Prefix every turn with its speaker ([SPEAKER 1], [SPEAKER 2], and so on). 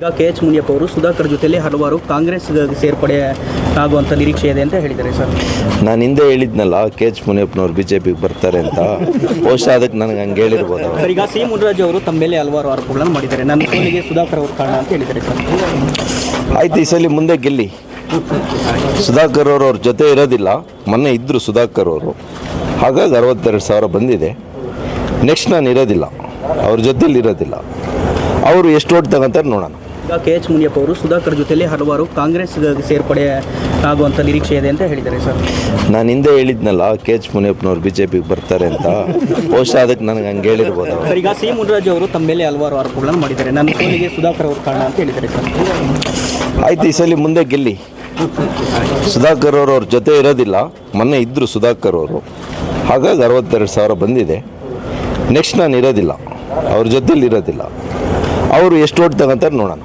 [SPEAKER 1] ಈಗ K H Muniyappa ಅವರು ಸುಧಾಕರ್ ಜೊತೆಲಿ ಹಲವಾರು ಕಾಂಗ್ರೆಸ್ ಸೇರ್ಪಡೆ ಆಗುವಂಥ ನಿರೀಕ್ಷೆ ಇದೆ ಅಂತ ಹೇಳಿದ್ದಾರೆ ಸರ್.
[SPEAKER 2] ನಾನು ಹಿಂದೆ ಹೇಳಿದ್ನಲ್ಲ ಕೆ ಎಚ್ ಮುನಿಯಪ್ಪನವ್ರು BJPಗೆ ಬರ್ತಾರೆ ಅಂತ. ಬಹುಶಃ ಅದಕ್ಕೆ ನನಗೆ ಹಂಗೆ ಹೇಳಿರ್ಬೋದು.
[SPEAKER 1] ಸರ್, ಈಗ ಸಿ ಮುನ್ರಾಜು ಅವರು ತಮ್ಮ ಮೇಲೆ ಹಲವಾರು ಆರೋಪಗಳನ್ನು ಮಾಡಿದ್ದಾರೆ. ನನ್ನ ಸೋಲಿಗೆ ಸುಧಾಕರ್ ಅವರು ಕಾರಣ ಅಂತ ಹೇಳಿದ್ದಾರೆ ಸರ್.
[SPEAKER 2] ಆಯ್ತು, ಈ ಸಲ ಮುಂದೆ ಗೆಲ್ಲಿ. ಸುಧಾಕರ್ ಅವರು ಅವ್ರ ಜೊತೆ ಇರೋದಿಲ್ಲ. ಮೊನ್ನೆ ಇದ್ದರು ಸುಧಾಕರ್ ಅವರು, ಹಾಗಾಗಿ 62,000 ಬಂದಿದೆ. ನೆಕ್ಸ್ಟ್ ನಾನು ಇರೋದಿಲ್ಲ, ಅವ್ರ ಜೊತೆಲಿ ಇರೋದಿಲ್ಲ. ಅವರು ಎಷ್ಟು ಓಟ್ ತಗೊಂತಾರೆ ನೋಡೋಣ.
[SPEAKER 1] ಈಗ ಕೆ ಎಚ್ ಮುನಿಯಪ್ಪ ಅವರು ಸುಧಾಕರ್ ಜೊತೆಲಿ ಹಲವಾರು ಕಾಂಗ್ರೆಸ್ ಸೇರ್ಪಡೆ ಆಗುವಂಥ ನಿರೀಕ್ಷೆ ಇದೆ ಅಂತ ಹೇಳಿದ್ದಾರೆ ಸರ್.
[SPEAKER 2] ನಾನು ಹಿಂದೆ ಹೇಳಿದ್ನಲ್ಲ ಕೆ ಎಚ್ ಮುನಿಯಪ್ಪನವ್ರು BJPಗೆ ಬರ್ತಾರೆ ಅಂತ. ಬಹುಶಃ ಅದಕ್ಕೆ ನನಗೆ ಹಂಗೆ ಹೇಳಿರ್ಬೋದು.
[SPEAKER 1] ಸರ್, ಈಗ ಸಿ ಮುನ್ರಾಜು ಅವರು ತಮ್ಮ ಮೇಲೆ ಹಲವಾರು ಆರೋಪಗಳನ್ನು ಮಾಡಿದ್ದಾರೆ. ನನ್ನ ಸೋಲಿಗೆ ಸುಧಾಕರ್ ಅವರು ಕಾರಣ ಅಂತ ಹೇಳಿದ್ದಾರೆ ಸರ್.
[SPEAKER 2] ಆಯ್ತು, ಈ ಸಲ ಮುಂದೆ ಗೆಲ್ಲಿ. ಸುಧಾಕರ್ ಅವರು ಅವ್ರ ಜೊತೆ ಇರೋದಿಲ್ಲ. ಮೊನ್ನೆ ಇದ್ದರು ಸುಧಾಕರ್ ಅವರು, ಹಾಗಾಗಿ 62,000 ಬಂದಿದೆ. ನೆಕ್ಸ್ಟ್ ನಾನು ಇರೋದಿಲ್ಲ, ಅವ್ರ ಜೊತೆಲಿ ಇರೋದಿಲ್ಲ. ಅವರು ಎಷ್ಟು ಓಟ್ ತಗೊಂತಾರೆ ನೋಡೋಣ.